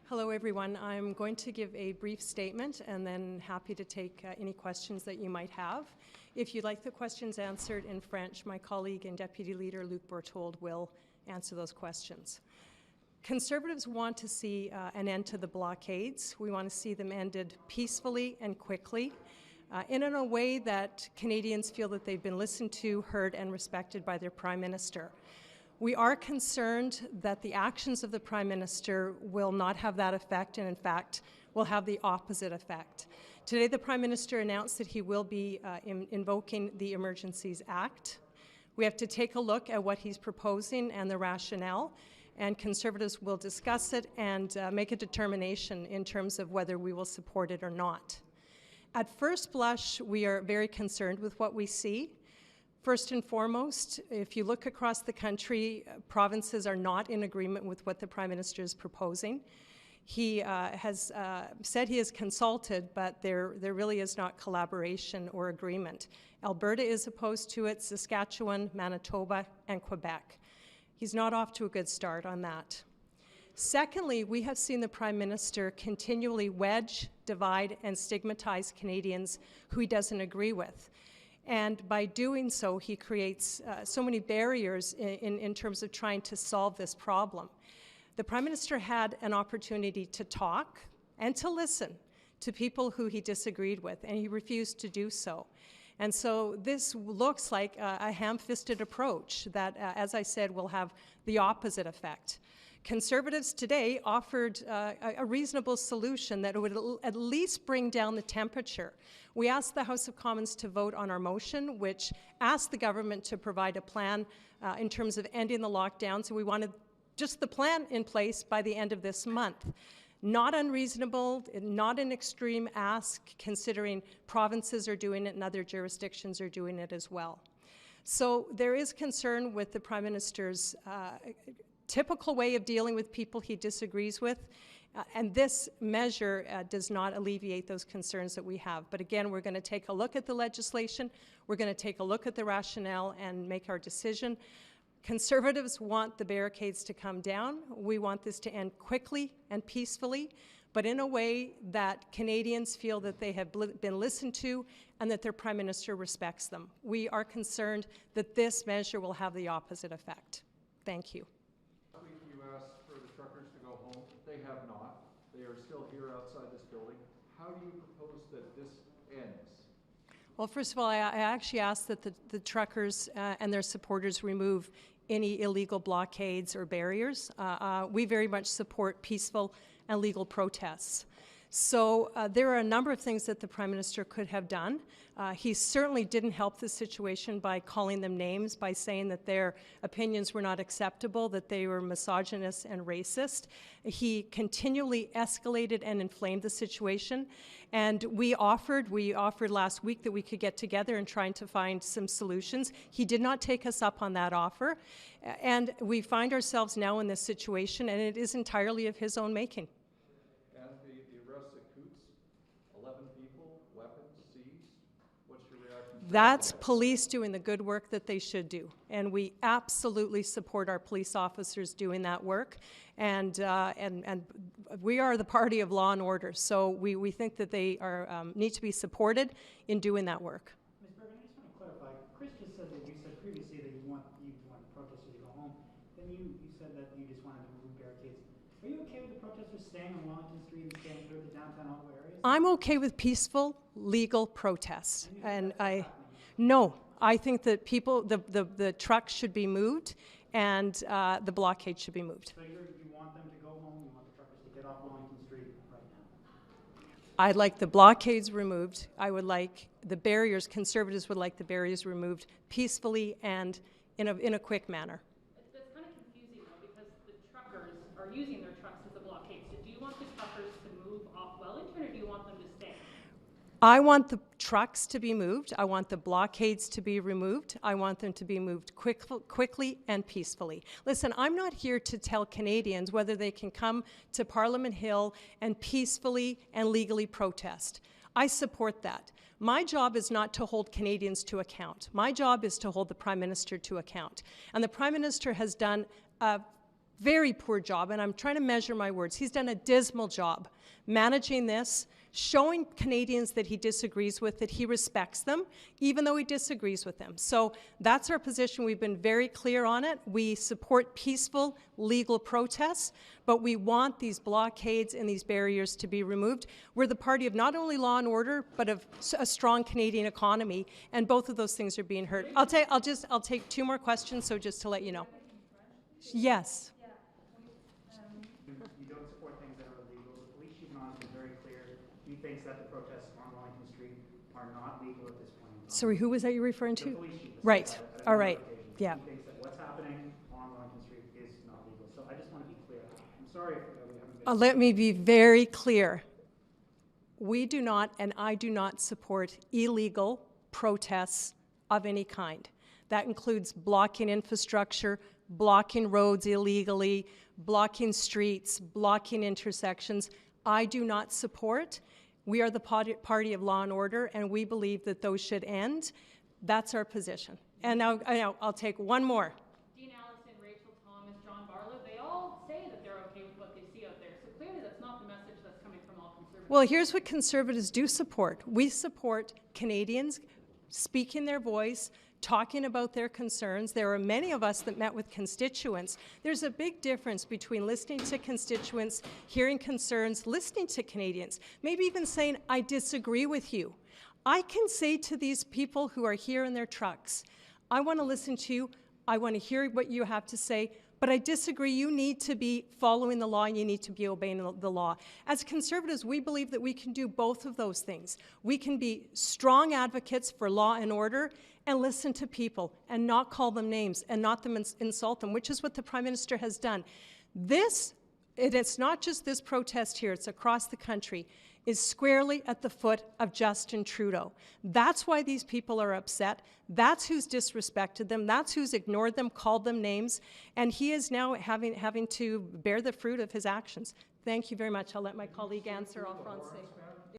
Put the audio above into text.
Hello, everyone. I'm going to give a brief statement and then happy to take any questions that you might have. If you'd like the questions answered in French, my colleague and Deputy Leader Luc Berthold will answer those questions. Conservatives want to see an end to the blockades. We want to see them ended peacefully and quickly, in a way that Canadians feel that they've been listened to, heard, and respected by their Prime Minister. We are concerned that the actions of the Prime Minister will not have that effect and, in fact, will have the opposite effect. Today, the Prime Minister announced that he will be invoking the Emergencies Act. We have to take a look at what he's proposing and the rationale, and Conservatives will discuss it and make a determination in terms of whether we will support it or not. At first blush, we are very concerned with what we see. First and foremost, if you look across the country, provinces are not in agreement with what the Prime Minister is proposing. He has said he has consulted, but there really is not collaboration or agreement. Alberta is opposed to it, Saskatchewan, Manitoba, and Quebec. He's not off to a good start on that. Secondly, we have seen the Prime Minister continually wedge, divide, and stigmatize Canadians who he doesn't agree with. And by doing so, he creates so many barriers in terms of trying to solve this problem. The Prime Minister had an opportunity to talk and to listen to people who he disagreed with, and he refused to do so. And so this looks like a ham-fisted approach that, as I said, will have the opposite effect. Conservatives today offered a reasonable solution that would at least bring down the temperature. We asked the House of Commons to vote on our motion, which asked the government to provide a plan in terms of ending the lockdown. So we wanted just the plan in place by the end of this month. Not unreasonable, not an extreme ask, considering provinces are doing it and other jurisdictions are doing it as well. So there is concern with the Prime Minister's typical way of dealing with people he disagrees with, and this measure does not alleviate those concerns that we have. But again, we're going to take a look at the legislation, we're going to take a look at the rationale and make our decision. Conservatives want the barricades to come down. We want this to end quickly and peacefully, but in a way that Canadians feel that they have been listened to and that their Prime Minister respects them. We are concerned that this measure will have the opposite effect. Thank you. They have not. They are still here outside this building. How do you propose that this ends? Well, first of all, I actually asked that the truckers and their supporters remove any illegal blockades or barriers. We very much support peaceful and legal protests. So there are a number of things that the Prime Minister could have done. He certainly didn't help the situation by calling them names, by saying that their opinions were not acceptable, that they were misogynist and racist. He continually escalated and inflamed the situation. And we offered last week that we could get together and trying to find some solutions. He did not take us up on that offer. And we find ourselves now in this situation, and it is entirely of his own making. That's police doing the good work that they should do, and we absolutely support our police officers doing that work, and we are the party of law and order, so we think that they are need to be supported in doing that work. Ms. Bergen, I just want to clarify. Chris just said that you said previously that you want the protesters to go home. Then you said that you just wanted to remove barricades. Are you okay with the protesters staying on Wellington Street and staying through the downtown Ottawa areas? I'm okay with peaceful, legal protests, and no, I think that the trucks should be moved, and the blockade should be moved. So you want them to go home? You want the truckers to get off Wellington Street right now? I'd like the blockades removed. I would like the barriers. Conservatives would like the barriers removed peacefully and in a quick manner. That's kind of confusing though, because the truckers are using their trucks as a blockade. So do you want the truckers to move off Wellington, or do you want them to stay? I want the trucks to be moved. I want the blockades to be removed. I want them to be moved quickly and peacefully. Listen, I'm not here to tell Canadians whether they can come to Parliament Hill and peacefully and legally protest. I support that. My job is not to hold Canadians to account. My job is to hold the Prime Minister to account. And the Prime Minister has done a very poor job, and I'm trying to measure my words. He's done a dismal job managing this, showing Canadians that he disagrees with, that he respects them, even though he disagrees with them. So that's our position. We've been very clear on it. We support peaceful, legal protests, but we want these blockades and these barriers to be removed. We're the party of not only law and order, but of a strong Canadian economy, and both of those things are being hurt. I'll take 2 more questions, so just to let you know. Yes. You don't support things that are illegal. The police chief has been very clear. He thinks that the protests on Wellington Street are not legal at this point in time. Sorry, who was that you're referring to? The police chief. Right. All right. Yeah. He thinks that what's happening on Wellington Street is not legal. So I just want to be clear. I'm sorry if we haven't been... Let me be very clear. We do not, and I do not support illegal protests of any kind. That includes blocking infrastructure, blocking roads illegally, blocking streets, blocking intersections. I do not support. We are the party of law and order, and we believe that those should end. That's our position. And now I'll take 1 more. Dean Allison, Rachel Thomas, John Barlow, they all say that they're okay with what they see out there. So clearly that's not the message that's coming from all Conservatives. Well, here's what Conservatives do support. We support Canadians speaking their voice, talking about their concerns. There are many of us that met with constituents. There's a big difference between listening to constituents, hearing concerns, listening to Canadians, maybe even saying, I disagree with you. I can say to these people who are here in their trucks, I want to listen to you, I want to hear what you have to say, but I disagree. You need to be following the law and you need to be obeying the law. As Conservatives, we believe that we can do both of those things. We can be strong advocates for law and order and listen to people and not call them names and not insult them, which is what the Prime Minister has done. It's not just this protest here, it's across the country, is squarely at the foot of Justin Trudeau. That's why these people are upset. That's who's disrespected them. That's who's ignored them, called them names. And he is now having to bear the fruit of his actions. Thank you very much. I'll let my colleague answer en français.